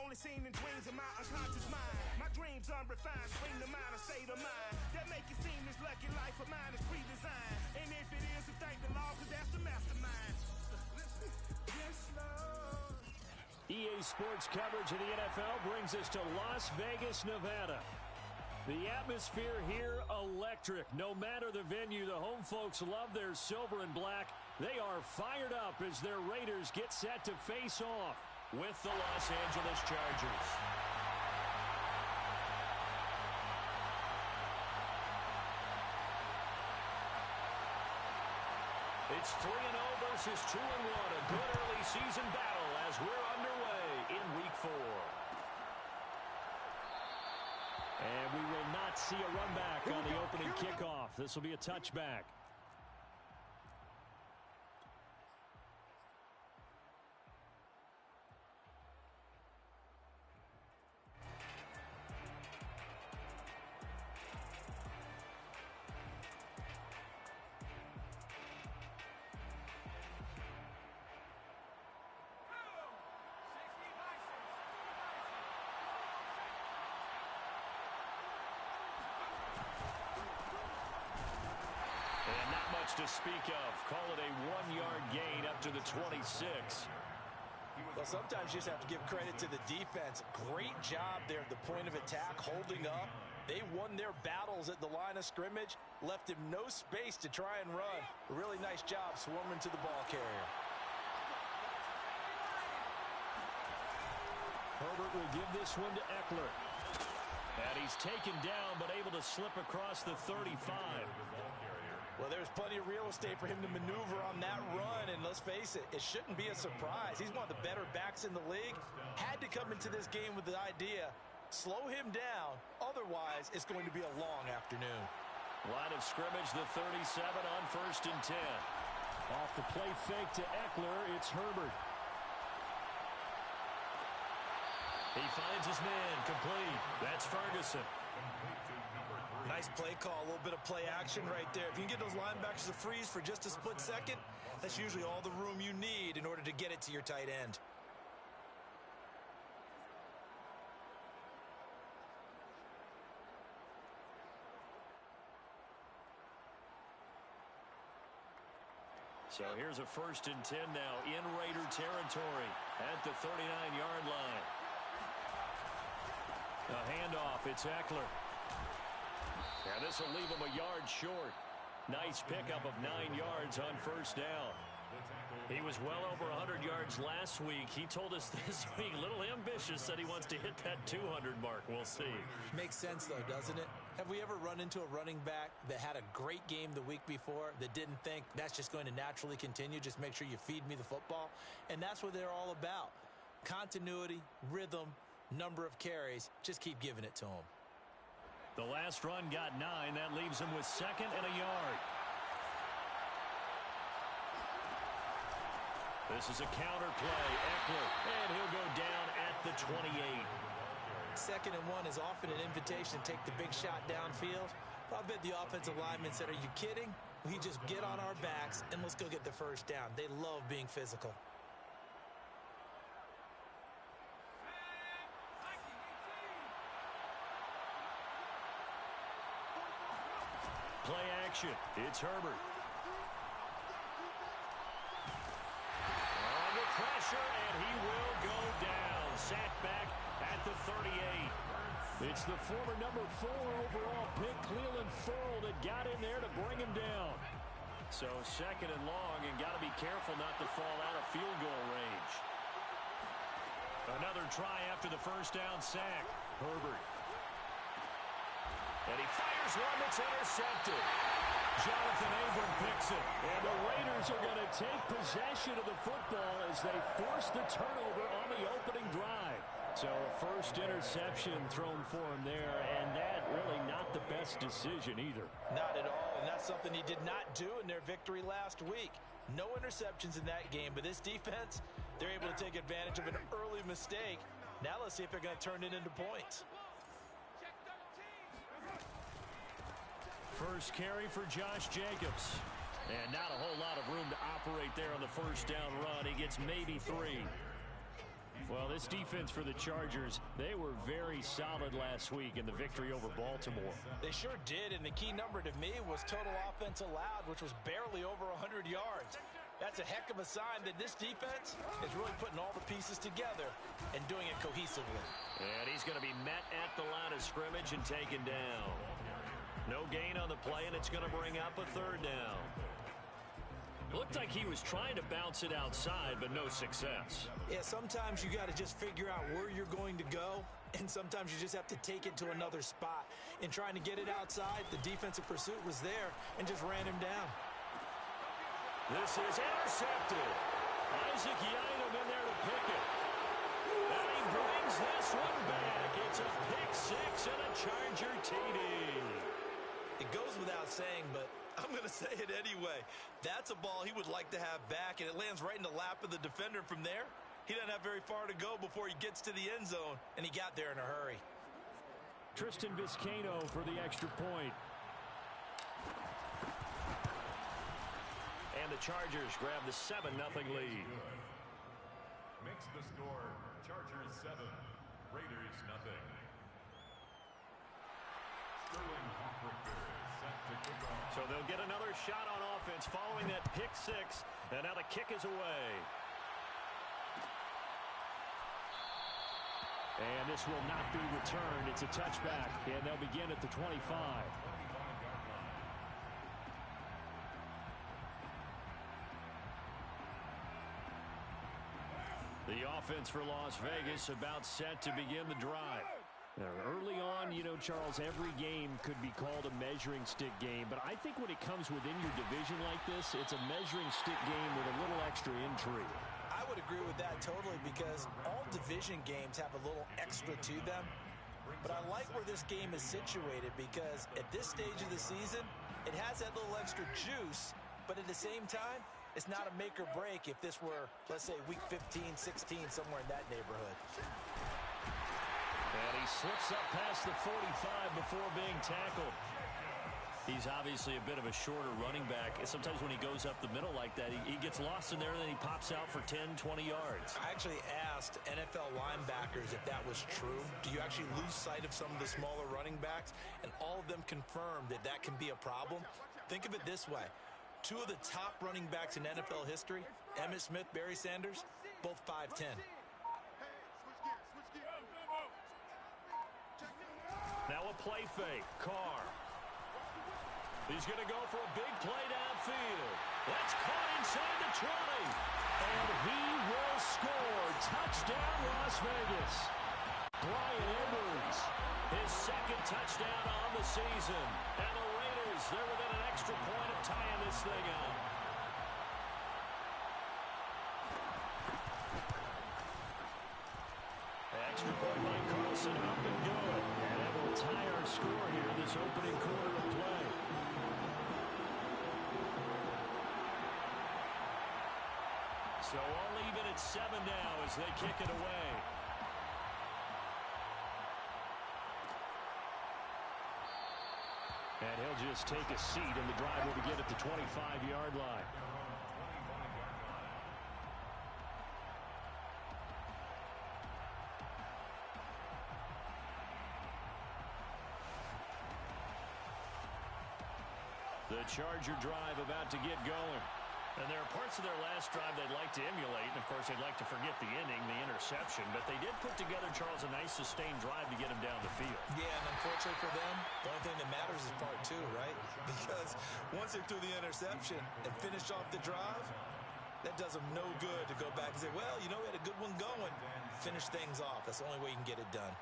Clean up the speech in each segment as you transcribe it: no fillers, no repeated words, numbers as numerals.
only seen in dreams of my unconscious mind. My dreams unrefined, spring to mind, a state of mind that make it seem this lucky life of mine is pre-designed. And if it is, then thank the Lord, cause that's the mastermind. Yes, Lord. EA Sports coverage of the NFL brings us to Las Vegas, Nevada. The atmosphere here, electric. No matter the venue, the home folks love their silver and black. They are fired up as their Raiders get set to face off with the Los Angeles Chargers. It's 3-0 versus 2-1, a good early season battle as we're underway in Week 4. And we will not see a run back on the opening kickoff. This will be a touchback. To speak of. Call it a 1-yard gain up to the 26. Well, sometimes you just have to give credit to the defense. Great job there at the point of attack, holding up. They won their battles at the line of scrimmage, left him no space to try and run. A really nice job swarming to the ball carrier. Herbert will give this one to Eckler. And he's taken down, but able to slip across the 35. Well, there's plenty of real estate for him to maneuver on that run, and let's face it, it shouldn't be a surprise. He's one of the better backs in the league. Had to come into this game with the idea, slow him down, otherwise it's going to be a long afternoon. Line of scrimmage, the 37 on 1st and 10. Off the play fake to Eckler, it's Herbert. He finds his man, complete. That's Ferguson. Nice play call, a little bit of play action right there. If you can get those linebackers to freeze for just a split second, that's usually all the room you need in order to get it to your tight end. So here's a 1st and 10 now in Raider territory at the 39-yard line. A handoff, it's Eckler. Yeah, this will leave him a yard short. Nice pickup of 9 yards on 1st down. He was well over 100 yards last week. He told us this week, a little ambitious, that he wants to hit that 200 mark. We'll see. Makes sense, though, doesn't it? Have we ever run into a running back that had a great game the week before that didn't think that's just going to naturally continue? Just make sure you feed me the football. And that's what they're all about. Continuity, rhythm, number of carries. Just keep giving it to them. The last run got 9. That leaves him with 2nd and a yard. This is a counter play. Eckler, and he'll go down at the 28. 2nd and 1 is often an invitation to take the big shot downfield. I bet the offensive lineman said, are you kidding? We just get on our backs and let's go get the 1st down. They love being physical. Play action. It's Herbert. Under pressure, and he will go down. Sacked back at the 38. It's the former number 4 overall pick, Cleveland Ferrell, that got in there to bring him down. So 2nd and long, and got to be careful not to fall out of field goal range. Another try after the 1st down sack. Herbert. And he fires one that's intercepted. Jonathan Abram picks it. And the Raiders are going to take possession of the football as they force the turnover on the opening drive. So a 1st interception thrown for him there, and that really not the best decision either. Not at all, and that's something he did not do in their victory last week. No interceptions in that game, but this defense, they're able to take advantage of an early mistake. Now let's see if they're going to turn it into points. First carry for Josh Jacobs. And not a whole lot of room to operate there on the 1st down run. He gets maybe 3. Well, this defense for the Chargers, they were very solid last week in the victory over Baltimore. They sure did, and the key number to me was total offense allowed, which was barely over 100 yards. That's a heck of a sign that this defense is really putting all the pieces together and doing it cohesively. And he's going to be met at the line of scrimmage and taken down. No gain on the play, and it's going to bring up a third down. Looked like he was trying to bounce it outside, but no success. Yeah, sometimes you got to just figure out where you're going to go, and sometimes you just have to take it to another spot. In trying to get it outside, the defensive pursuit was there and just ran him down. This is intercepted. Isaac Yiadom in there to pick it. And he brings this one back. It's a pick six and a Charger TD. It goes without saying, but I'm going to say it anyway. That's a ball he would like to have back, and it lands right in the lap of the defender. From there, he doesn't have very far to go before he gets to the end zone, and he got there in a hurry. Tristan Vizcaino for the extra point. And the Chargers grab the 7-0 lead. Makes the score Chargers 7, Raiders 0. Sterling Hawk-Richter set to kick off. So they'll get another shot on offense following that pick six, and now the kick is away. And this will not be returned. It's a touchback, and they'll begin at the 25. The offense for Las Vegas about set to begin the drive. Now, early on, you know, Charles, every game could be called a measuring stick game, but I think when it comes within your division like this, it's a measuring stick game with a little extra intrigue. I would agree with that totally, because all division games have a little extra to them. But I like where this game is situated, because at this stage of the season, it has that little extra juice, but at the same time, it's not a make or break if this were, let's say, week 15, 16, somewhere in that neighborhood. And he slips up past the 45 before being tackled. He's obviously a bit of a shorter running back. Sometimes when he goes up the middle like that, he gets lost in there, and then he pops out for 10, 20 yards. I actually asked NFL linebackers if that was true. Do you actually lose sight of some of the smaller running backs? And all of them confirmed that that can be a problem. Think of it this way. Two of the top running backs in NFL history, Emmitt Smith, Barry Sanders, both 5'10". Now a play fake. Carr. He's going to go for a big play downfield. That's caught inside the 20. And he will score. Touchdown, Las Vegas. Brian Edwards, his second touchdown on the season. And the Raiders, they're within an extra point of tying this thing up. Extra point by Carlson, up and good. And that will tie our score here in this opening quarter of play. So all even at 7 now as they kick it away. And he'll just take a seat, and the drive will begin at the 25-yard line. The Charger drive about to get going. And there are parts of their last drive they'd like to emulate, and, of course, they'd like to forget the inning, the interception. But they did put together, Charles, a nice sustained drive to get him down the field. Yeah, and unfortunately for them, the only thing that matters is part two, right? Because once they threw the interception and finished off the drive, that does them no good to go back and say, well, you know, we had a good one going. Finish things off. That's the only way you can get it done.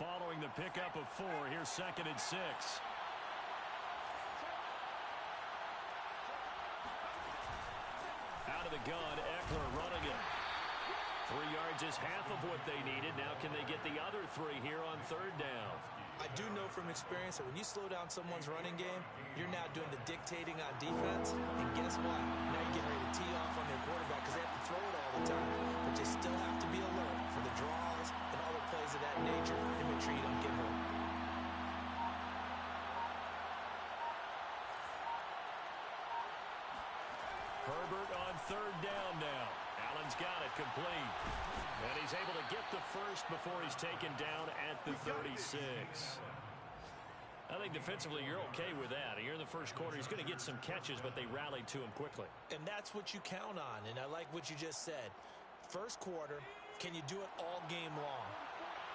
Following the pickup of 4, here's 2nd and 6. Out of the gun, Eckler running it. 3 yards is half of what they needed. Now can they get the other 3 here on 3rd down? I do know from experience that when you slow down someone's running game, you're now doing the dictating on defense. And guess what? Now you're getting ready to tee off on their quarterback because they have to throw it all the time. But you still have to be alert for the draws and other plays of that nature and make sure you don't get hurt. Herbert on third down now. Allen's got it complete. And he's able to get the first before he's taken down at the 36. I think defensively you're okay with that. Here in the first quarter, he's going to get some catches, but they rallied to him quickly. And that's what you count on, and I like what you just said. First quarter, can you do it all game long?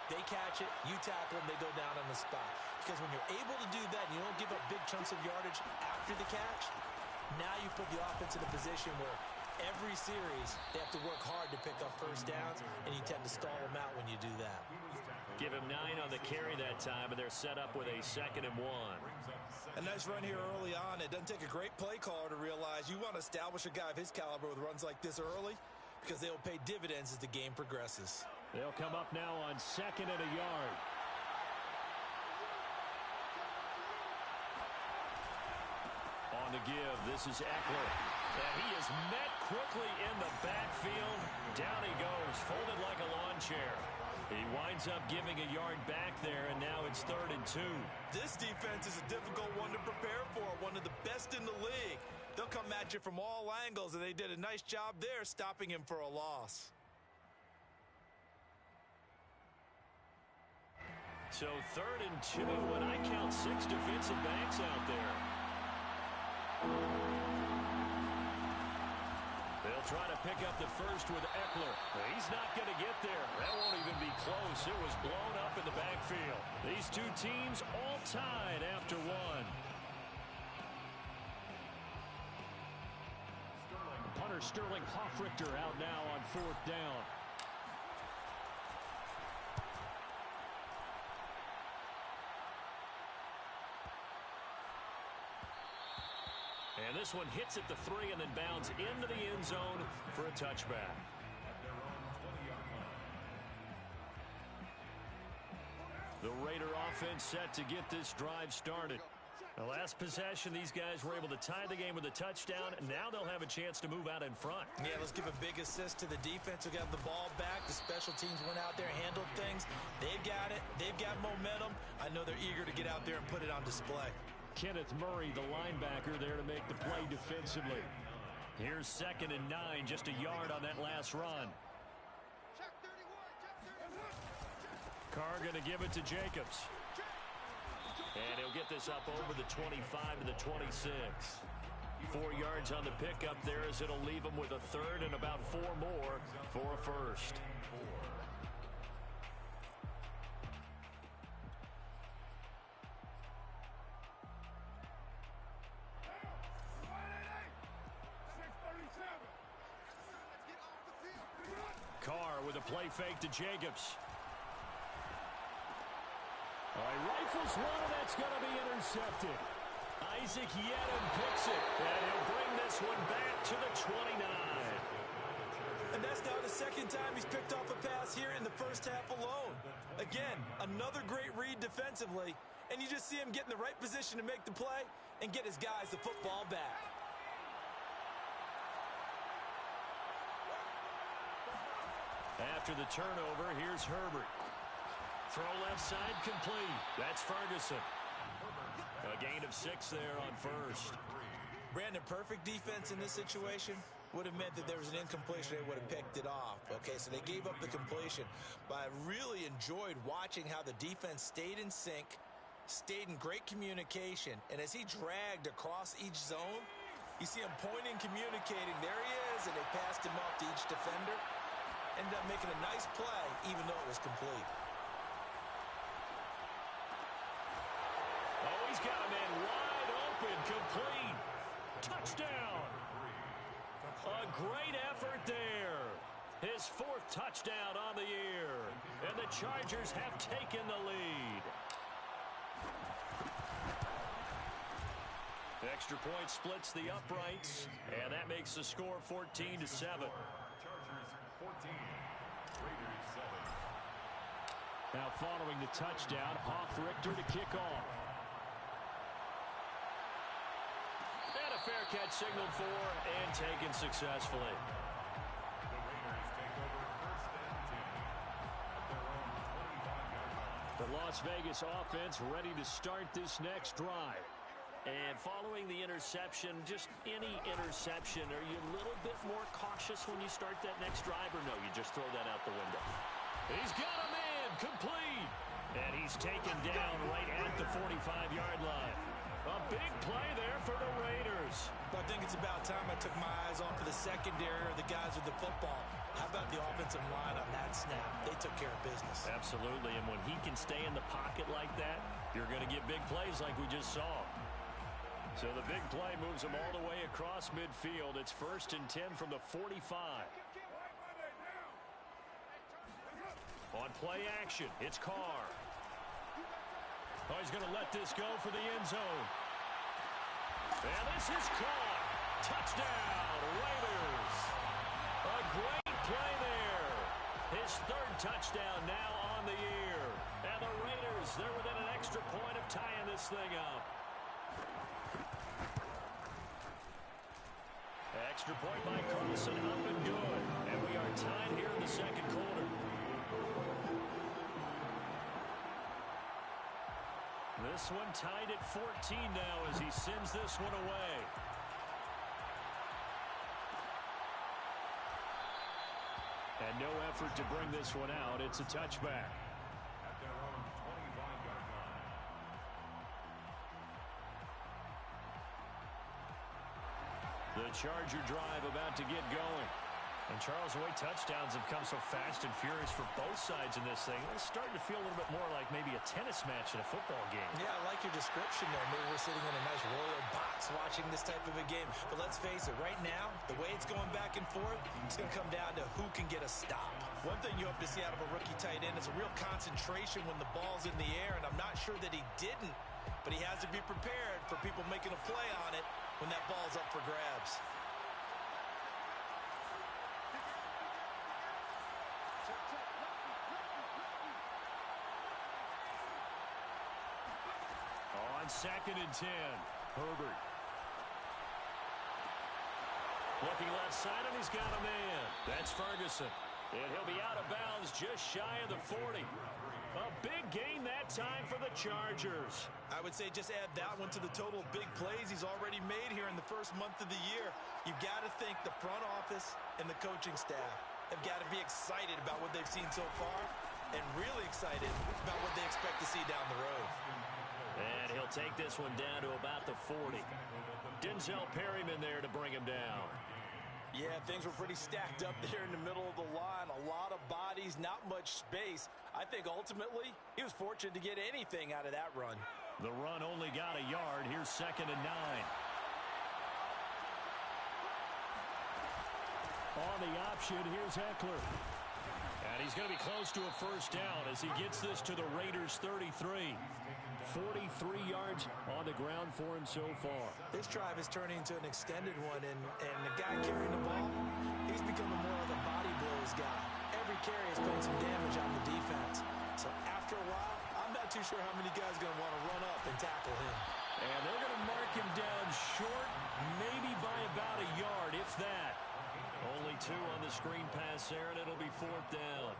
They catch it, you tackle them, they go down on the spot. Because when you're able to do that and you don't give up big chunks of yardage after the catch, now you put the offense in a position where every series they have to work hard to pick up first downs, and you tend to stall them out when you do that. Give him 9 on the carry that time, and they're set up with a 2nd and 1. A nice run here early on. It doesn't take a great play caller to realize you want to establish a guy of his caliber with runs like this early because they'll pay dividends as the game progresses. They'll come up now on 2nd and a yard. On the give, this is Eckler. And he is met quickly in the backfield. Down he goes, folded like a lawn chair. He winds up giving a yard back there, and now it's 3rd and 2. This defense is a difficult one to prepare for, one of the best in the league. They'll come at you from all angles, and they did a nice job there stopping him for a loss. So 3rd and 2, and I count 6 defensive backs out there. They'll try to pick up the first with Eckler. He's not going to get there. That won't even be close. It was blown up in the backfield. These two teams all tied after one. Punter Sterling Hoffrichter out now on 4th down. And this one hits at the 3 and then bounds into the end zone for a touchback. The Raider offense set to get this drive started. The last possession, these guys were able to tie the game with a touchdown, and now they'll have a chance to move out in front. Yeah, let's give a big assist to the defense who got the ball back. The special teams went out there and handled things. They've got it. They've got momentum. I know they're eager to get out there and put it on display. Kenneth Murray, the linebacker, there to make the play defensively. Here's 2nd and 9, just a yard on that last run. Carr going to give it to Jacobs. And he'll get this up over the 25 to the 26. 4 yards on the pickup there as it'll leave him with a 3rd and about 4 more for a first. Carr with a play fake to Jacobs. All right, rifles one, and that's going to be intercepted. Isaac Yedem picks it, and he'll bring this one back to the 29. And that's now the 2nd time he's picked off a pass here in the first half alone. Again, another great read defensively, and you just see him get in the right position to make the play and get his guys the football back. After the turnover, here's Herbert. Throw left side complete. That's Ferguson. A gain of 6 there on first. Brandon, perfect defense in this situation would have meant that there was an incompletion. They would have picked it off. Okay, so they gave up the completion. But I really enjoyed watching how the defense stayed in sync, stayed in great communication. And as he dragged across each zone, you see him pointing, communicating. There he is, and they passed him off to each defender. Ended up making a nice play, even though it was complete. Oh, he's got a man wide open, complete. Touchdown. A great effort there. His 4th touchdown on the year. And the Chargers have taken the lead. The extra point splits the uprights, and that makes the score 14-7. Chargers 14, Raiders 7. Now following the touchdown, Hoffrichter to kick off. And a fair catch signaled for and taken successfully. The Raiders take over 1st and 10 at their own 25-yard line. The Las Vegas offense ready to start this next drive. And following the interception, just any interception, are you a little bit more cautious when you start that next drive, or no, you just throw that out the window? He's got a man, complete. And he's taken down right at the 45-yard line. A big play there for the Raiders. Well, I think it's about time I took my eyes off of the secondary or the guys with the football. How about the offensive line on that snap? They took care of business. Absolutely, and when he can stay in the pocket like that, you're going to get big plays like we just saw. So the big play moves him all the way across midfield. It's 1st and 10 from the 45. On play action, it's Carr. Oh, he's going to let this go for the end zone. And this is caught. Touchdown, Raiders. A great play there. His 3rd touchdown now on the year. And the Raiders, they're within an extra point of tying this thing up. Extra point by Carlson, up and good. And we are tied here in the second quarter. This one tied at 14 now as he sends this one away. And no effort to bring this one out. It's a touchback. At their own 25-yard line. The Charger drive about to get going. And Charles, the way touchdowns have come so fast and furious for both sides in this thing, it's starting to feel a little bit more like maybe a tennis match in a football game. Yeah, I like your description there. Maybe we're sitting in a nice royal box watching this type of a game. But let's face it, right now, the way it's going back and forth, it's going to come down to who can get a stop. One thing you hope to see out of a rookie tight end is a real concentration when the ball's in the air, and I'm not sure that he didn't. But he has to be prepared for people making a play on it when that ball's up for grabs. On 2nd and 10, Herbert. Looking left side, and he's got a man. That's Ferguson. And he'll be out of bounds just shy of the 40. A big gain that time for the Chargers. I would say just add that one to the total big plays he's already made here in the first month of the year. You've got to think the front office and the coaching staff have got to be excited about what they've seen so far and really excited about what they expect to see down the road. And he'll take this one down to about the 40. Denzel Perryman there to bring him down. Yeah, things were pretty stacked up there in the middle of the line. A lot of bodies, not much space. I think ultimately he was fortunate to get anything out of that run. The run only got a yard. Here's 2nd and 9. On the option, here's Eckler. And he's going to be close to a first down as he gets this to the Raiders' 33. 43 yards on the ground for him so far. This drive is turning into an extended one, and the guy carrying the ball, he's becoming more of a body blows guy. Every carry is putting some damage on the defense. So after a while, I'm not too sure how many guys are going to want to run up and tackle him. And they're going to mark him down short, maybe by about a yard, if that. Only 2 on the screen pass there, and it'll be 4th down.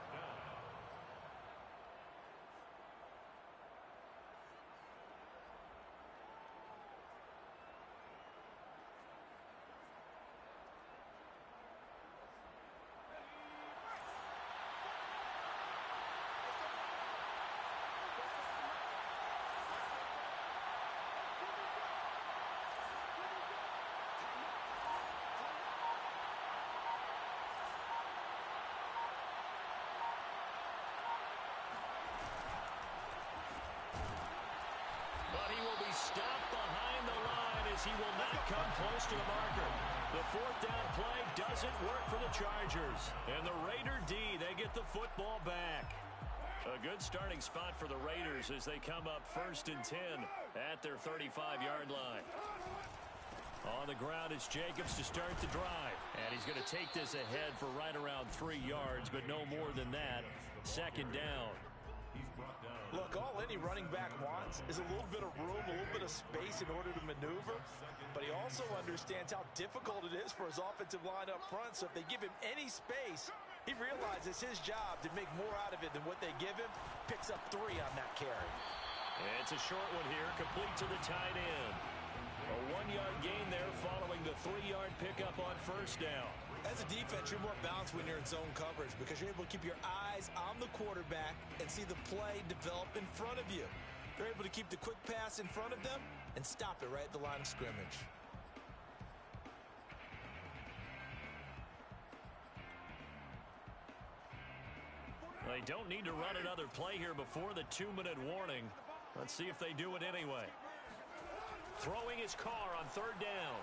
Stopped behind the line as he will not come close to the marker. The 4th down play doesn't work for the Chargers. And the Raider D, they get the football back. A good starting spot for the Raiders as they come up 1st and 10 at their 35-yard line. On the ground, it's Jacobs to start the drive. And he's going to take this ahead for right around 3 yards, but no more than that. 2nd down. Look, all any running back wants is a little bit of room, a little bit of space in order to maneuver. But he also understands how difficult it is for his offensive line up front. So if they give him any space, he realizes his job to make more out of it than what they give him. Picks up 3 on that carry. And it's a short one here, complete to the tight end. 3-yard gain there following the 3-yard pickup on first down. As a defense, you're more balanced when you're in zone coverage because you're able to keep your eyes on the quarterback and see the play develop in front of you. They're able to keep the quick pass in front of them and stop it right at the line of scrimmage. They don't need to run another play here before the 2-minute warning. Let's see if they do it anyway. Throwing his car on third down.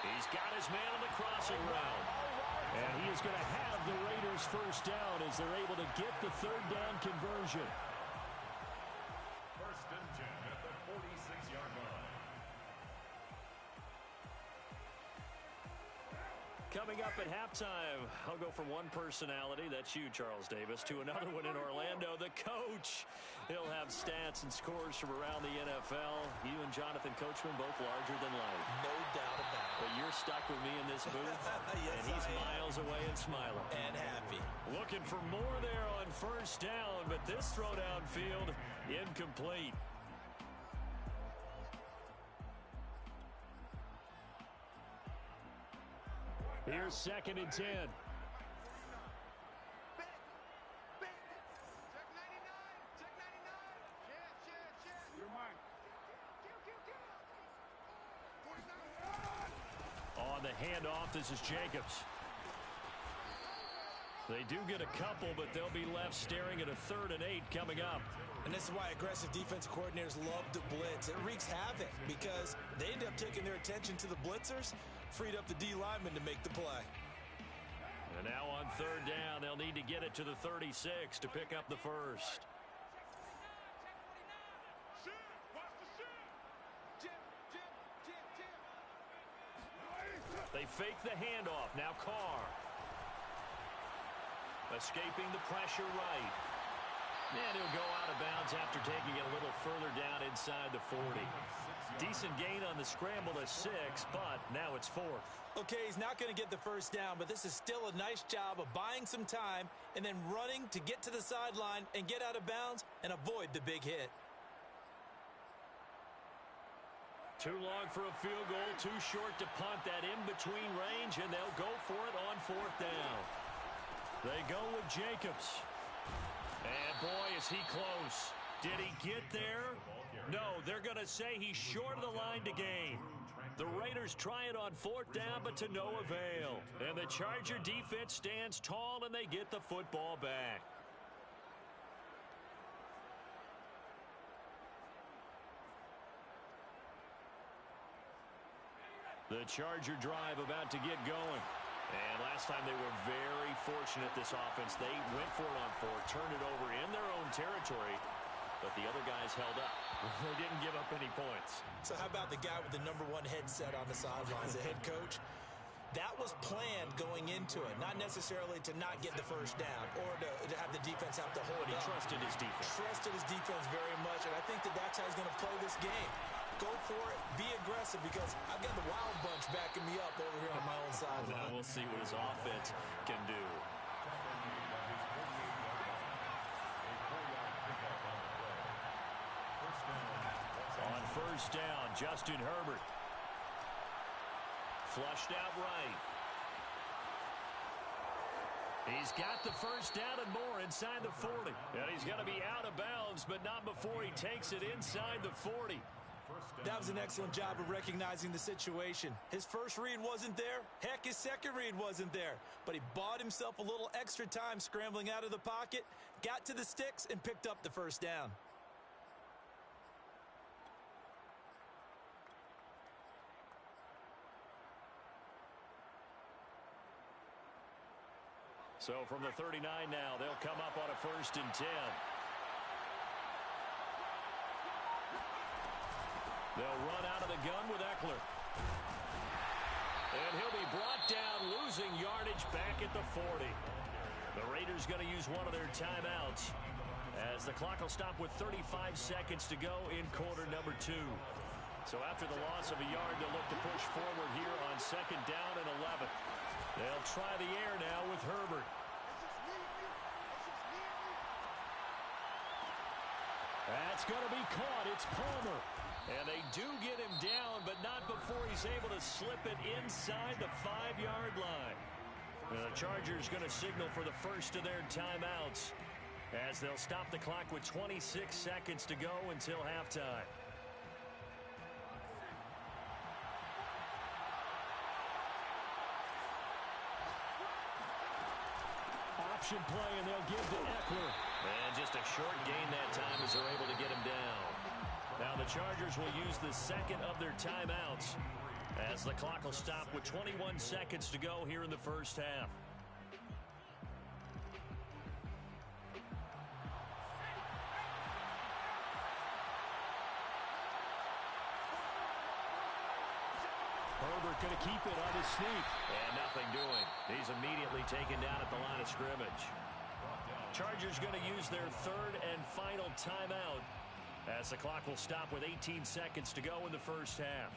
He's got his man on the crossing route. And he is going to have the Raiders first down as they're able to get the third down conversion. First and 10 at the 46-yard line. Coming up at halftime, I'll go from one personality, that's you, Charles Davis, to another one in Orlando, the coach. He'll have stats and scores from around the NFL. You and Jonathan Coachman both larger than life. No doubt about it. But you're stuck with me in this booth, Yes, and he's I am. miles away and smiling. And happy. Looking for more there on first down, but this throw downfield, incomplete. Here's second and 10. On the handoff, this is Jacobs. They do get a couple, but they'll be left staring at a 3rd and 8 coming up. And this is why aggressive defensive coordinators love to blitz. It wreaks havoc because they end up taking their attention to the blitzers, freed up the D lineman to make the play. And now on third down, they'll need to get it to the 36 to pick up the first. They fake the handoff. Now Carr. Escaping the pressure right. And he'll go out of bounds after taking it a little further down inside the 40. Decent gain on the scramble to 6, but now it's 4th. Okay, he's not going to get the first down, but this is still a nice job of buying some time and then running to get to the sideline and get out of bounds and avoid the big hit. Too long for a field goal, too short to punt that in-between range, and they'll go for it on 4th down. They go with Jacobs. And boy, is he close. Did he get there? No, they're going to say he's short of the line to gain. The Raiders try it on 4th down, but to no avail. And the Charger defense stands tall, and they get the football back. The Charger drive about to get going. And last time they were very fortunate, this offense. They went for it on 4th, turned it over in their own territory, but the other guys held up. They didn't give up any points. So how about the guy with the #1 headset on the sidelines, the head coach? That was planned going into it, not necessarily to not get the first down or to have the defense have to hold But he up. trusted his defense. Trusted his defense very much, and I think that that's how he's going to play this game. Go for it, be aggressive, because I've got the Wild Bunch backing me up over here on my own sideline. Now we'll see what his offense can do. On first down, Justin Herbert. Flushed out right. He's got the first down and more inside the 40. And he's going to be out of bounds, but not before he takes it inside the 40. That was an excellent job of recognizing the situation. His first read wasn't there. Heck, his second read wasn't there. But he bought himself a little extra time scrambling out of the pocket, got to the sticks, and picked up the first down. So from the 39 now, they'll come up on a 1st and 10. They'll run out of the gun with Eckler. And he'll be brought down, losing yardage back at the 40. The Raiders going to use one of their timeouts as the clock will stop with 35 seconds to go in quarter number 2. So after the loss of a yard, they'll look to push forward here on 2nd down and 11. They'll try the air now with Herbert. That's going to be caught. It's Palmer. And they do get him down, but not before he's able to slip it inside the 5-yard line. And the Chargers going to signal for the first of their timeouts as they'll stop the clock with 26 seconds to go until halftime. Option play, and they'll give to Eckler. And just a short gain that time as they're able to get him down. Now the Chargers will use the second of their timeouts as the clock will stop with 21 seconds to go here in the first half. Herbert going to keep it on his sneak. And nothing doing. He's immediately taken down at the line of scrimmage. Chargers going to use their third and final timeout as the clock will stop with 18 seconds to go in the first half.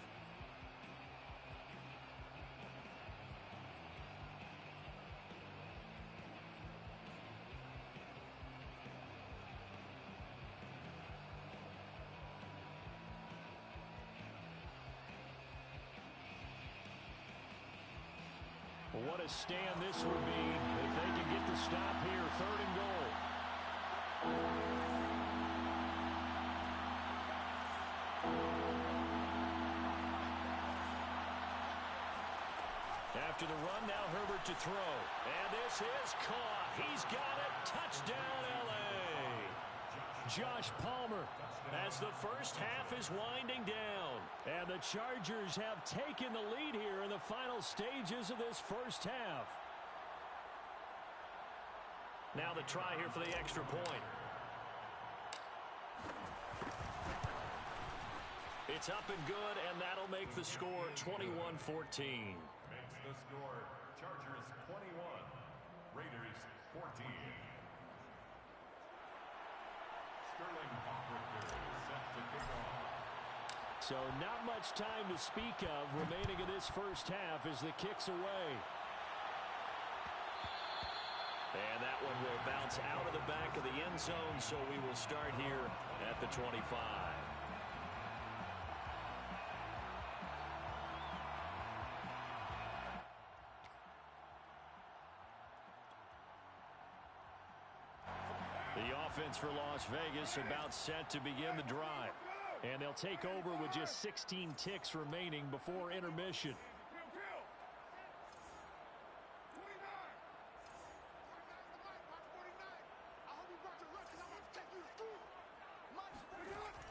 What a stand this would be if they can get the stop here. 3rd and goal. After the run, now Herbert to throw. And this is caught. He's got it. Touchdown, L.A. Josh Palmer as the first half is winding down. And the Chargers have taken the lead here in the final stages of this first half. Now the try here for the extra point. It's up and good, and that'll make the score 21-14. Makes the score Chargers 21, Raiders 14. Sterling Hawker set to kick off. So not much time to speak of remaining in this first half as the kick's away. And that one will bounce out of the back of the end zone, so we will start here at the 25. The offense for Las Vegas about set to begin the drive. And they'll take over with just 16 ticks remaining before intermission.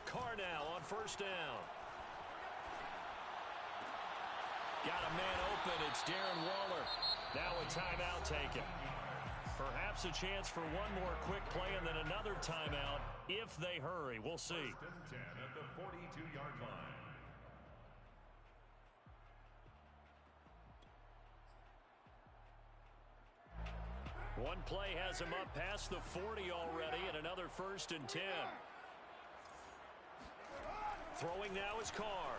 Carr now on first down. Got a man open. It's Darren Waller. Now a timeout taken. Perhaps a chance for one more quick play and then another timeout if they hurry. We'll see. 1st and 10 at the 42-yard line. One play has him up past the 40 already, and another 1st and 10. Throwing now is Carr.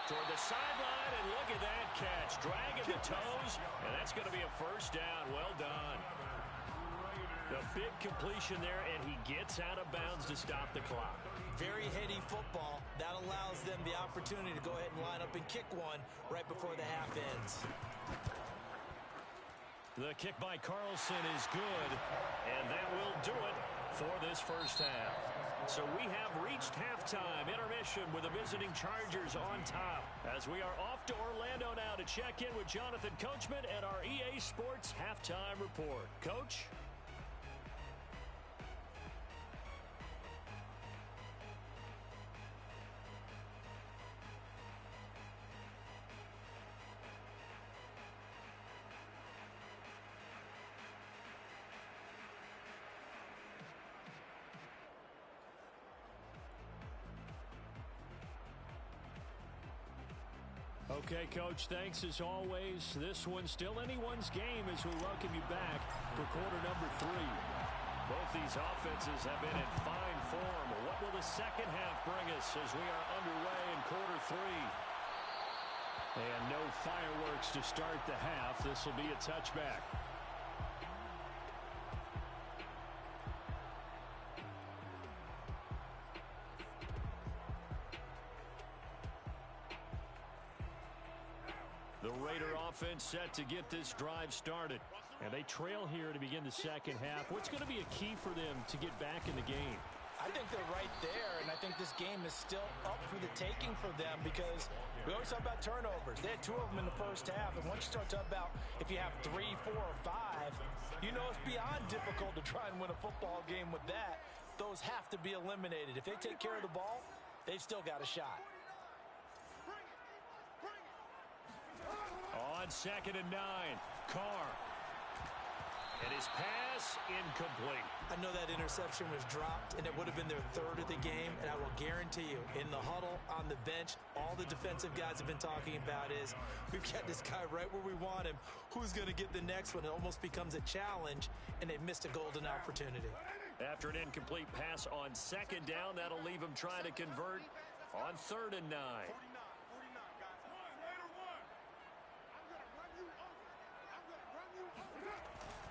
Toward the sideline, and look at that catch. Dragging the toes, and that's going to be a first down. Well done. The big completion there, and he gets out of bounds to stop the clock. Very heady football. That allows them the opportunity to go ahead and line up and kick one right before the half ends. The kick by Carlson is good, and that will do it for this first half. So we have reached halftime intermission with the visiting Chargers on top as we are off to Orlando now to check in with Jonathan Coachman and our EA Sports Halftime Report. Coach? Okay, Coach, thanks as always. This one's still anyone's game as we welcome you back for quarter number 3. Both these offenses have been in fine form. What will the second half bring us as we are underway in quarter 3? And no fireworks to start the half. This will be a touchback. The Raider offense set to get this drive started. And they trail here to begin the second half. What's going to be a key for them to get back in the game? I think they're right there, and I think this game is still up for the taking for them because we always talk about turnovers. They had 2 of them in the first half, and once you start talking about if you have 3, 4, or 5, you know it's beyond difficult to try and win a football game with that. Those have to be eliminated. If they take care of the ball, they've still got a shot. On 2nd and 9, Carr. And his pass incomplete. I know that interception was dropped, and it would have been their 3rd of the game, and I will guarantee you, in the huddle, on the bench, all the defensive guys have been talking about is, we've got this guy right where we want him. Who's going to get the next one? It almost becomes a challenge, and they've missed a golden opportunity. After an incomplete pass on 2nd down, that'll leave him trying to convert on 3rd and 9.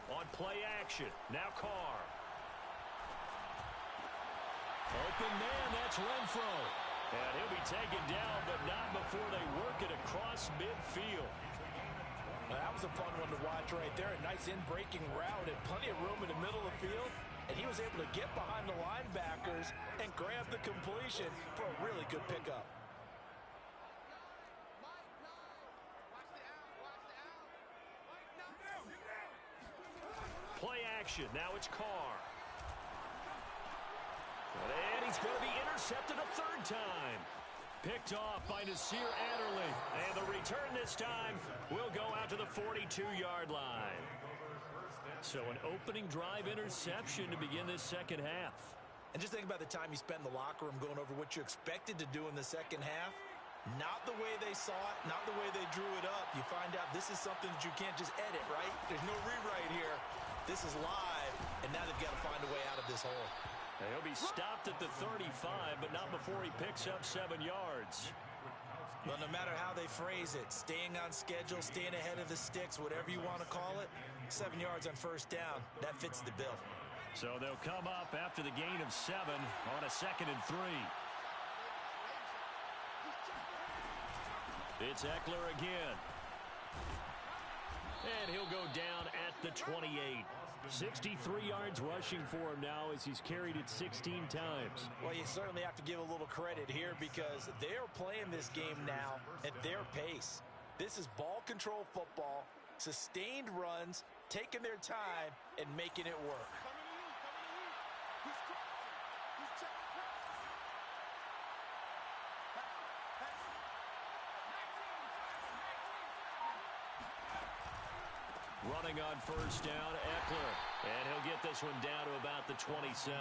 On play action, now Carr. Open man, that's Renfro. And he'll be taken down, but not before they work it across midfield. Now, that was a fun one to watch right there. A nice in-breaking route and plenty of room in the middle of the field. And he was able to get behind the linebackers and grab the completion for a really good pickup. Play action. Now it's Carr. And he's going to be intercepted a 3rd time. Picked off by Nasir Adderley. And the return this time will go out to the 42-yard line. So an opening drive interception to begin this second half. And just think about the time you spend in the locker room going over what you expected to do in the second half. Not the way they saw it, not the way they drew it up. You find out this is something that you can't just edit, right? There's no rewrite here. This is live, and now they've got to find a way out of this hole. And he'll be stopped at the 35, but not before he picks up 7 yards. Well, no matter how they phrase it, staying on schedule, staying ahead of the sticks, whatever you want to call it, 7 yards on 1st down, that fits the bill. So they'll come up after the gain of 7 on a 2nd and 3. It's Eckler again. And he'll go down at the 28. 63 yards rushing for him now as he's carried it 16 times. Well, you certainly have to give a little credit here because they're playing this game now at their pace. This is ball control football, sustained runs, taking their time, and making it work. Running on 1st down, Eckler. And he'll get this one down to about the 27.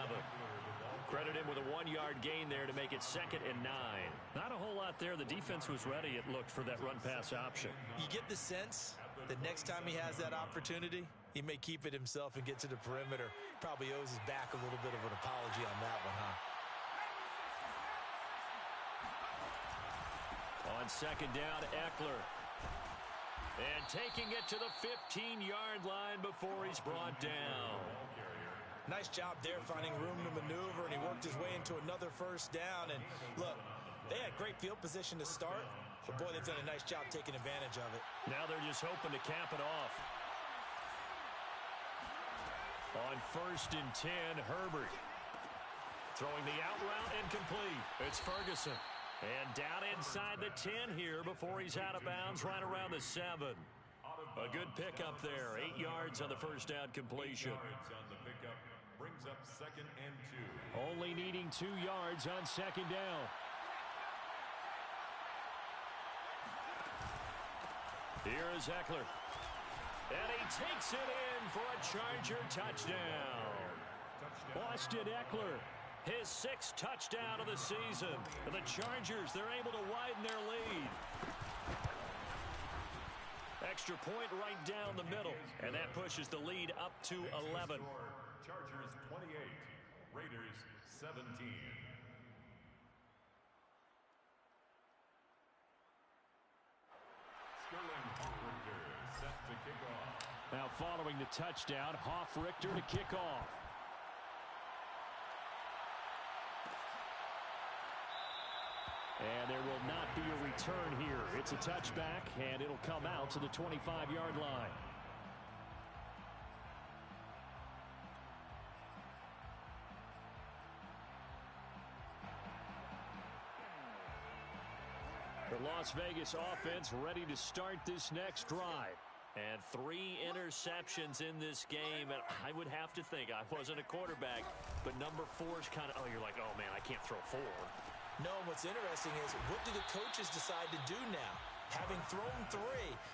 Credit him with a 1-yard gain there to make it 2nd and 9. Not a whole lot there. The defense was ready, it looked, for that run-pass option. You get the sense that next time he has that opportunity, he may keep it himself and get to the perimeter. Probably owes his back a little bit of an apology on that one, huh? On 2nd down, Eckler. And taking it to the 15-yard line before he's brought down. Nice job there finding room to maneuver, and he worked his way into another 1st down. And look, they had great field position to start, but boy, they've done a nice job taking advantage of it. Now they're just hoping to cap it off. On 1st and 10, Herbert. Throwing the out route incomplete. It's Ferguson. And down inside the 10 here before he's out of bounds right around the 7. A good pickup there. 8 yards on the 1st down completion. 8 yards on the pickup brings up 2nd and 2. Only needing 2 yards on 2nd down. Here is Eckler. And he takes it in for a Charger touchdown. Austin Eckler. His 6th touchdown of the season. And the Chargers, they're able to widen their lead. Extra point right down the middle. And that pushes the lead up to 11. Chargers 28, Raiders 17. Sterling Hoffrichter set to kick off. Now following the touchdown, Hoffrichter to kick off. And there will not be a return here. It's a touchback, and it'll come out to the 25-yard line. The Las Vegas offense ready to start this next drive. And 3 interceptions in this game. And I would have to think, I wasn't a quarterback, but number 4 is kind of, you're like, oh, man, I can't throw 4. No, what's interesting is, what do the coaches decide to do now? Having thrown 3,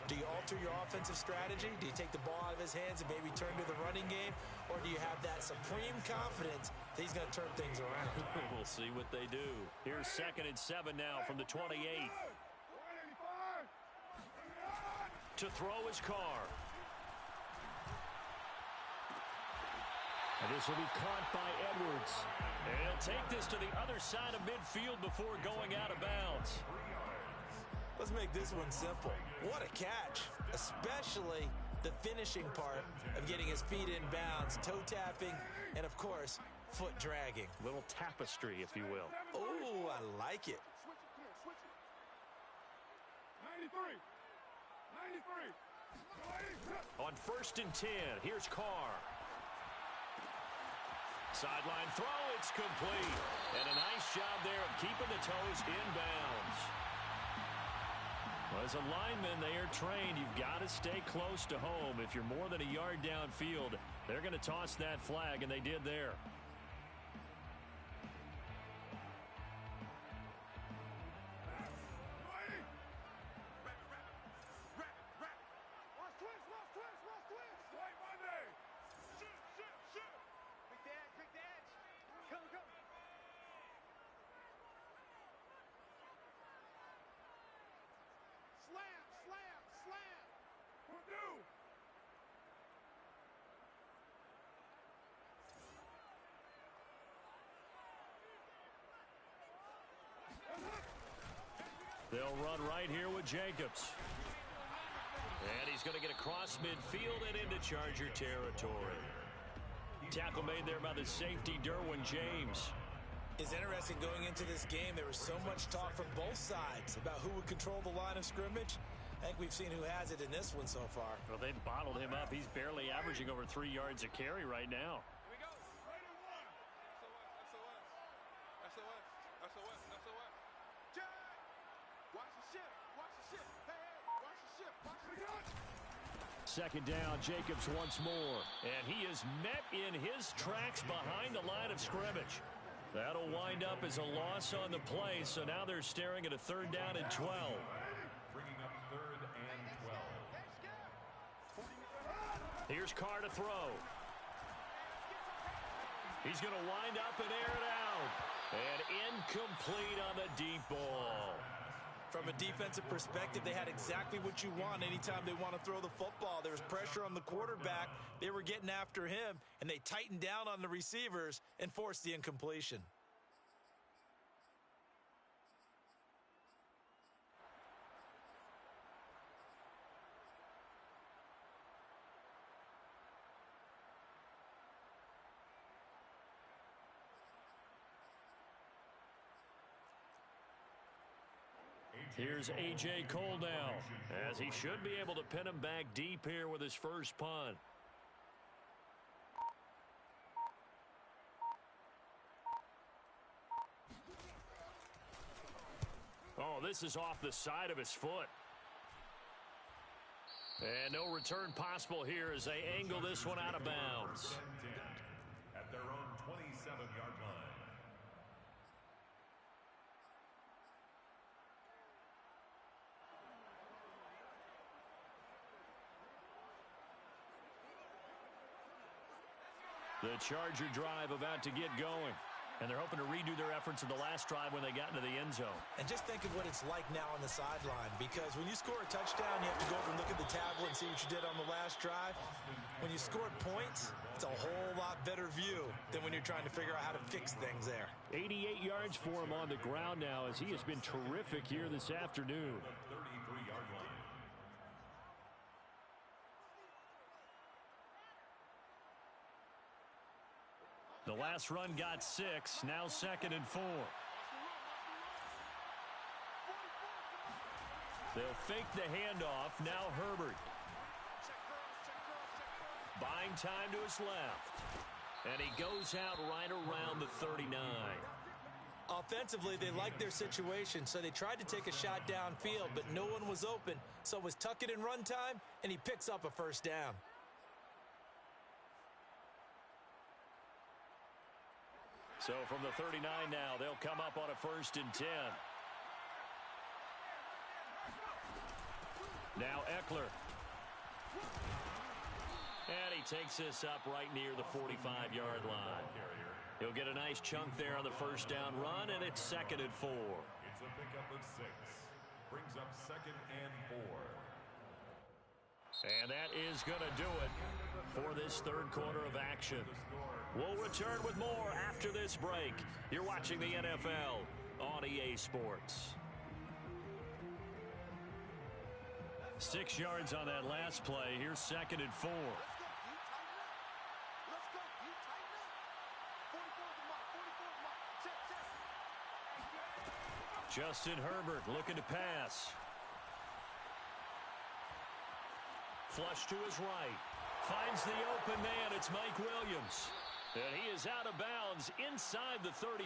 do you alter your offensive strategy? Do you take the ball out of his hands and maybe turn to the running game? Or do you have that supreme confidence that he's going to turn things around? We'll see what they do. Here's 2nd and 7 now from the 28. To throw his car. And this will be caught by Edwards. And he'll take this to the other side of midfield before going out of bounds. Let's make this one simple. What a catch, especially the finishing part of getting his feet in bounds, toe tapping, and of course, foot dragging. Little tapestry, if you will. Oh, I like it. Switch it. 93. On 1st and 10, here's Carr. Sideline throw, it's complete. And a nice job there of keeping the toes in bounds. Well, as a lineman, they are trained. You've got to stay close to home. If you're more than a yard downfield, they're going to toss that flag, and they did there. They'll run right here with Jacobs. And he's going to get across midfield and into Charger territory. Tackle made there by the safety, Derwin James. It's interesting going into this game. There was so much talk from both sides about who would control the line of scrimmage. I think we've seen who has it in this one so far. Well, they've bottled him up. He's barely averaging over 3 yards a carry right now. Second down, Jacobs once more. And he is met in his tracks behind the line of scrimmage. That'll wind up as a loss on the play, so now they're staring at a 3rd down and 12. Bringing up 3rd and 12. Here's Carr to throw. He's going to wind up and air it out. And incomplete on the deep ball. From a defensive perspective, they had exactly what you want anytime they want to throw the football. There was pressure on the quarterback. They were getting after him, and they tightened down on the receivers and forced the incompletion. Here's A.J. Cole now, as he should be able to pin him back deep here with his first punt. Oh, this is off the side of his foot. And no return possible here as they angle this one out of bounds. At their own 27-yard line. The Charger drive about to get going. And they're hoping to redo their efforts in the last drive when they got into the end zone. And just think of what it's like now on the sideline, because when you score a touchdown, you have to go over and look at the tablet and see what you did on the last drive. When you scored points, it's a whole lot better view than when you're trying to figure out how to fix things there. 88 yards for him on the ground now, as he has been terrific here this afternoon. 33-yard line. The last run got 6, now 2nd and 4. They'll fake the handoff. Now Herbert. Buying time to his left. And he goes out right around the 39. Offensively, they liked their situation, so they tried to take a shot downfield, but no one was open. So it was tuck it in run time, and he picks up a first down. So from the 39 now, they'll come up on a 1st and 10. Now Eckler. And he takes this up right near the 45-yard line. He'll get a nice chunk there on the 1st down run, and it's 2nd and 4. It's a pickup of 6. Brings up 2nd and 4. And that is going to do it for this 3rd quarter of action. We'll return with more after this break. You're watching the NFL on EA Sports. 6 yards on that last play. Here's 2nd and 4. Justin Herbert looking to pass. Flush to his right. Finds the open man. It's Mike Williams. And he is out of bounds inside the 35.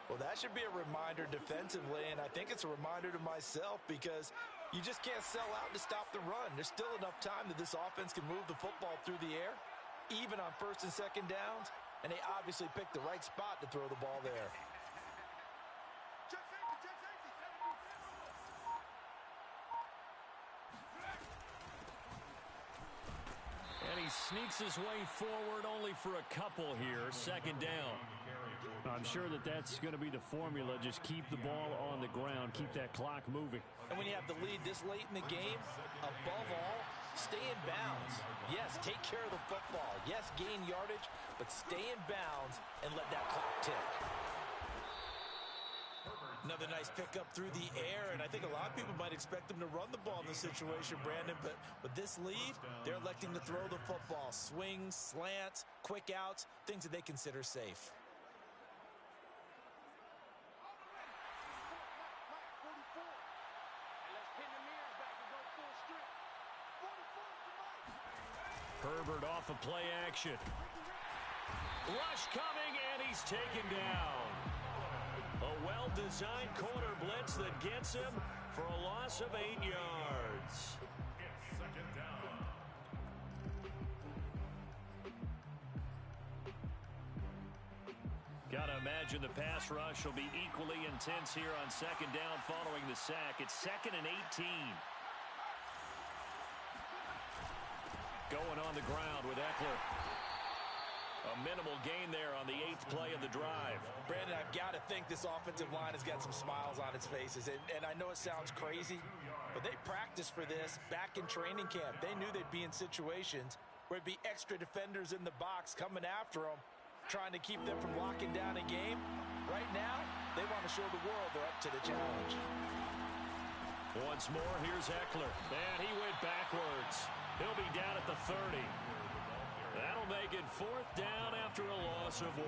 Well, that should be a reminder defensively, and I think it's a reminder to myself because you just can't sell out to stop the run. There's still enough time that this offense can move the football through the air, even on 1st and 2nd downs, and they obviously picked the right spot to throw the ball there. And he sneaks his way forward only for a couple here. 2nd down. I'm sure that's going to be the formula. Just keep the ball on the ground. Keep that clock moving. And when you have the lead this late in the game, above all, stay in bounds. Yes, take care of the football. Yes, gain yardage, but stay in bounds and let that clock tick. Another nice pickup through the air, and I think a lot of people might expect them to run the ball in this situation, Brandon, but with this lead, they're electing to throw the football. Swings, slants, quick outs, things that they consider safe. Herbert off of play action. Rush coming, and he's taken down. A well-designed corner blitz that gets him for a loss of 8 yards. It's 2nd down. Gotta imagine the pass rush will be equally intense here on 2nd down following the sack. It's 2nd and 18. Going on the ground with Eckler. A minimal gain there on the 8th play of the drive. Brandon, I've got to think this offensive line has got some smiles on its faces. And I know it sounds crazy, but they practiced for this back in training camp. They knew they'd be in situations where it'd be extra defenders in the box coming after them, trying to keep them from locking down a game. Right now, they want to show the world they're up to the challenge. Once more, here's Eckler. And he went backwards. He'll be down at the 30. That'll make it 4th down after a loss of 1.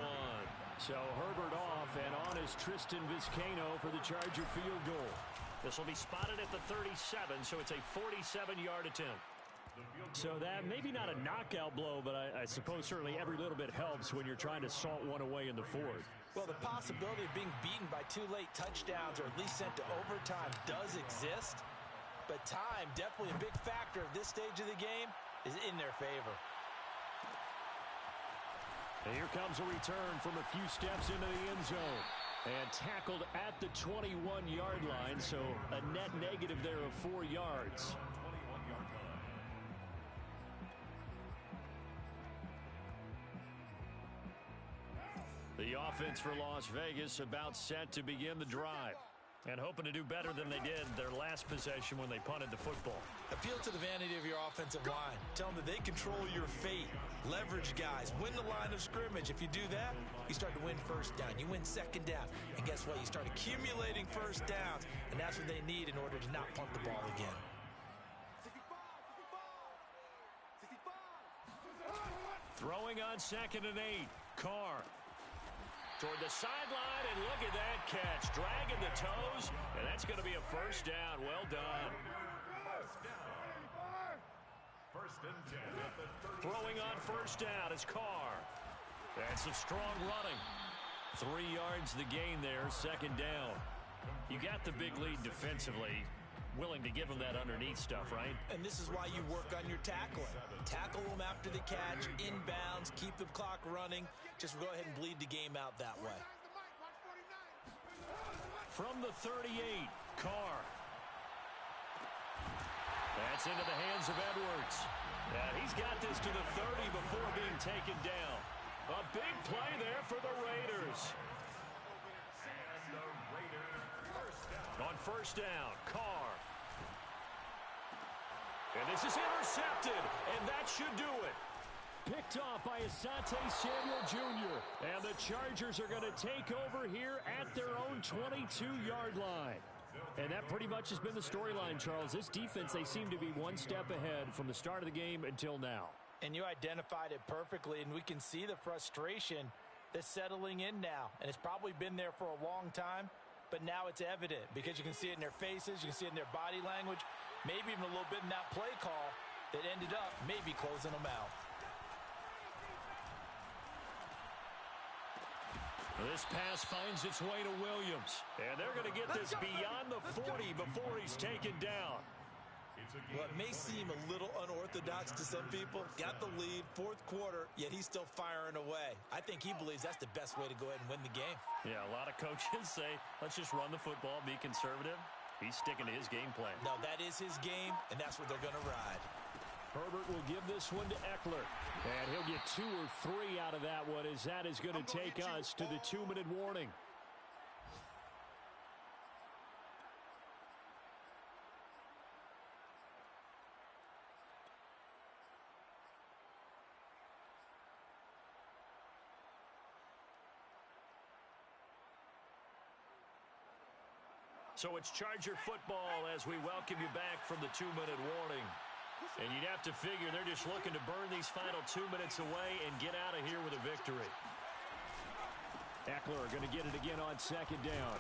So Herbert off, and on is Tristan Vizcaino for the Charger field goal. This will be spotted at the 37, so it's a 47-yard attempt. So that maybe not a knockout blow, but I suppose certainly every little bit helps when you're trying to salt one away in the 4th. Well, the possibility of being beaten by 2 late touchdowns or at least sent to overtime does exist, but time, definitely a big factor at this stage of the game, is in their favor. And here comes a return from a few steps into the end zone. And tackled at the 21-yard line, so a net negative there of 4 yards. The offense for Las Vegas about set to begin the drive. And hoping to do better than they did their last possession when they punted the football. Appeal to the vanity of your offensive line. Tell them that they control your fate. Leverage guys. Win the line of scrimmage. If you do that, you start to win 1st down. You win 2nd down. And guess what? You start accumulating 1st downs. And that's what they need in order to not punt the ball again. Throwing on 2nd and 8. Carr. toward the sideline, and look at that catch. Dragging the toes, and that's going to be a first down. Well done. First and 10 at the 30. Throwing on first down is Carr. That's some strong running. 3 yards the gain there, second down. You got the big lead defensively. Willing to give them that underneath stuff, right? And this is why you work on your tackling. Tackle them after the catch, inbounds, keep the clock running. Just go ahead and bleed the game out that way. From the 38, Carr. That's into the hands of Edwards. And he's got this to the 30 before being taken down. A big play there for the Raiders. And the Raiders first down. On first down, Carr. And this is intercepted, and that should do it. Picked off by Asante Samuel Jr. And the Chargers are going to take over here at their own 22-yard line. And that pretty much has been the storyline, Charles. This defense, they seem to be one step ahead from the start of the game until now. And you identified it perfectly, and we can see the frustration that's settling in now. And it's probably been there for a long time, but now it's evident because you can see it in their faces, you can see it in their body language, maybe even a little bit in that play call that ended up maybe closing them out. This pass finds its way to Williams. And they're going to get this beyond the 40 before he's taken down. Well, it may seem a little unorthodox to some people. Got the lead, fourth quarter, yet he's still firing away. I think he believes that's the best way to go ahead and win the game. Yeah, a lot of coaches say, let's just run the football, be conservative. He's sticking to his game plan. No, that is his game, and that's what they're going to ride. Herbert will give this one to Eckler. And he'll get 2 or 3 out of that one, as that is going to take us to the 2-minute warning. So it's Charger football as we welcome you back from the 2-minute warning. And you'd have to figure they're just looking to burn these final 2 minutes away and get out of here with a victory. Eckler going to get it again on second down.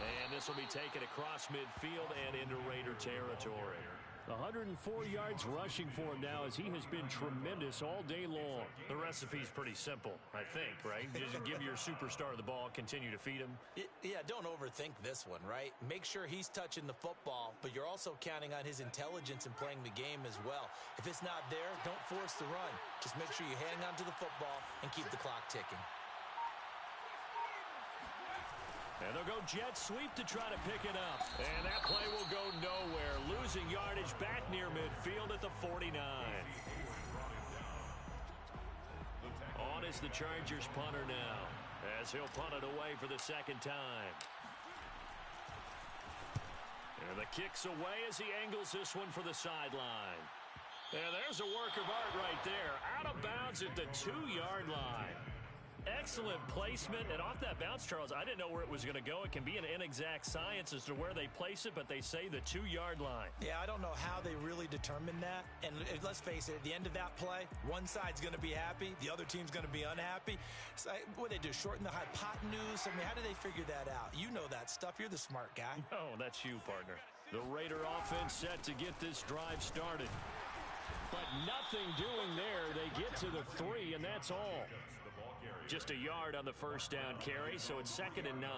And this will be taken across midfield and into Raider territory. 104 yards rushing for him now as he has been tremendous all day long. The recipe's pretty simple, I think, right? Just give your superstar the ball, continue to feed him. Yeah, don't overthink this one, right? Make sure he's touching the football, but you're also counting on his intelligence in playing the game as well. If it's not there, don't force the run. Just make sure you hang on to the football and keep the clock ticking. And they'll go jet sweep to try to pick it up. And that play will go nowhere. Losing yardage back near midfield at the 49. On is the Chargers punter now, as he'll punt it away for the second time. And the kick's away as he angles this one for the sideline. And there's a work of art right there. Out of bounds at the 2-yard line. Excellent placement, and off that bounce, Charles, I didn't know where it was going to go. It can be an inexact science as to where they place it, but they say the 2-yard line. Yeah, I don't know how they really determine that. And let's face it, at the end of that play, one side's going to be happy, the other team's going to be unhappy. So, what they do, shorten the hypotenuse? I mean, how do they figure that out? You know that stuff. You're the smart guy. Oh, that's you, partner. The Raider offense set to get this drive started. But nothing doing there. They get to the 3, and that's all. Just a yard on the first down carry, so it's 2nd and 9.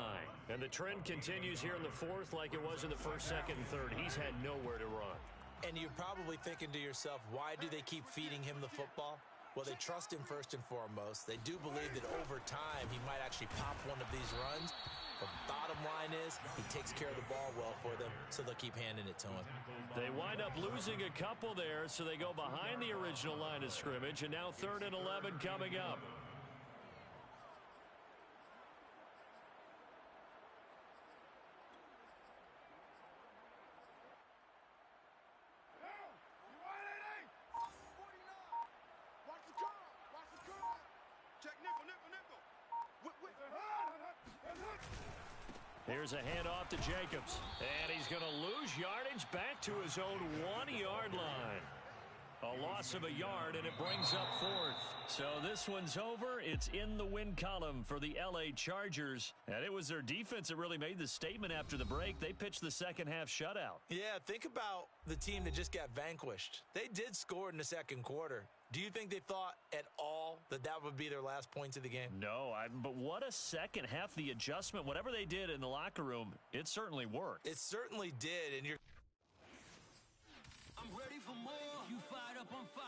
And the trend continues here in the 4th like it was in the 1st, 2nd, and 3rd. He's had nowhere to run. And you're probably thinking to yourself, why do they keep feeding him the football? Well, they trust him first and foremost. They do believe that over time he might actually pop one of these runs. The bottom line is he takes care of the ball well for them, so they'll keep handing it to him. They wind up losing a couple there, so they go behind the original line of scrimmage, and now 3rd and 11 coming up. Here's a handoff to Jacobs. And he's going to lose yardage back to his own 1-yard line. A loss of a yard, and it brings up fourth. So this one's over. It's in the win column for the L.A. Chargers. And it was their defense that really made the statement after the break. They pitched the second half shutout. Yeah, think about the team that just got vanquished. They did score in the second quarter. Do you think they thought at all that that would be their last points of the game? No, but what a second half. The adjustment, whatever they did in the locker room, it certainly worked. It certainly did, and you're... I'm ready for more. You fired up, I'm fired